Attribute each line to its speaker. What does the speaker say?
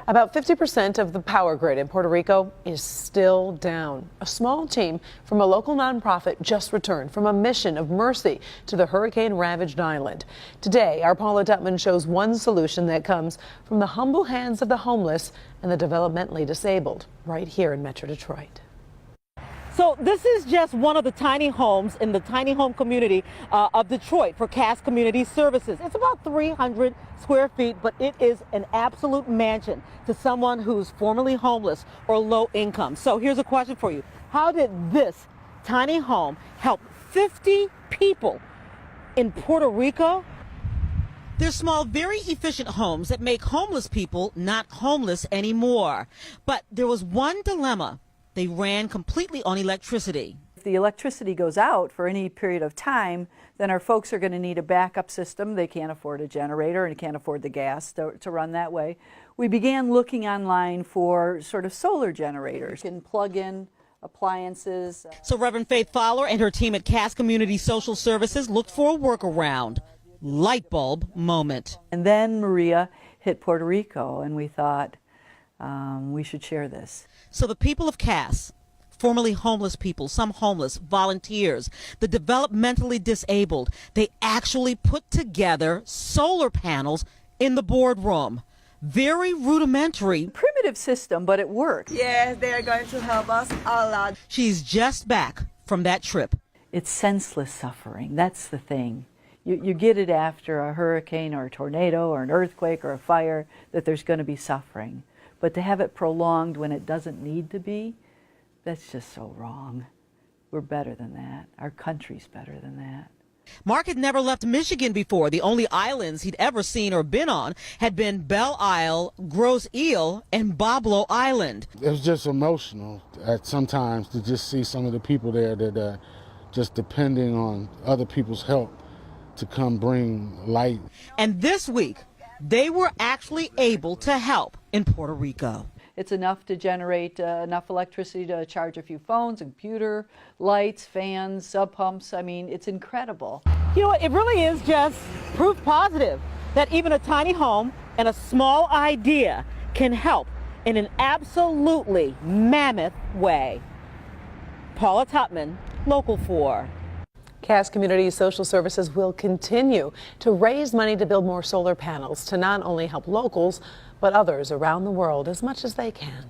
Speaker 1: About 50% of the power grid in Puerto Rico is still down. A small team from a local nonprofit just returned from a mission of mercy to the hurricane-ravaged island. Today, our Paula Tutman shows one solution that comes from the humble hands of the homeless and the developmentally disabled right here in Metro Detroit.
Speaker 2: So this is just one of the tiny homes in the tiny home community of Detroit for Cass Community Services. It's about 300 square feet, but it is an absolute mansion to someone who's formerly homeless or low income. So here's a question for you. How did this tiny home help 50 people in Puerto Rico? They're small, very efficient homes that make homeless people not homeless anymore. But there was one dilemma. They ran completely on electricity.
Speaker 3: If the electricity goes out for any period of time, then our folks are going to need a backup system. They can't afford a generator and can't afford the gas to run that way. We began looking online for sort of solar generators. You can plug in appliances.
Speaker 2: So Reverend Faith Fowler and her team at Cass Community Social Services looked for a workaround. Light bulb moment.
Speaker 3: And then Maria hit Puerto Rico, and we thought we should share this.
Speaker 2: So the people of Cass, formerly homeless people, some homeless, volunteers, the developmentally disabled, they actually put together solar panels in the boardroom. Very rudimentary.
Speaker 3: Primitive system, but it worked.
Speaker 4: Yes, they are going to help us a lot.
Speaker 2: She's just back from that trip.
Speaker 3: It's senseless suffering. That's the thing. You get it after a hurricane or a tornado or an earthquake or a fire, that there's going to be suffering. But to have it prolonged when it doesn't need to be, that's just so wrong. We're better than that. Our country's better than that.
Speaker 2: Mark had never left Michigan before. The only islands he'd ever seen or been on had been Belle Isle, Grosse Ile, and Boblo Island.
Speaker 5: It was just emotional at sometimes to just see some of the people there that are just depending on other people's help to come bring light.
Speaker 2: And this week, they were actually able to help in Puerto Rico.
Speaker 3: It's enough to generate enough electricity to charge a few phones, a computer, lights, fans, sub pumps. I mean, it's incredible.
Speaker 2: You know, it really is just proof positive that even a tiny home and a small idea can help in an absolutely mammoth way. Paula Tutman, Local 4.
Speaker 1: Cass Community Social Services will continue to raise money to build more solar panels to not only help locals, but others around the world as much as they can.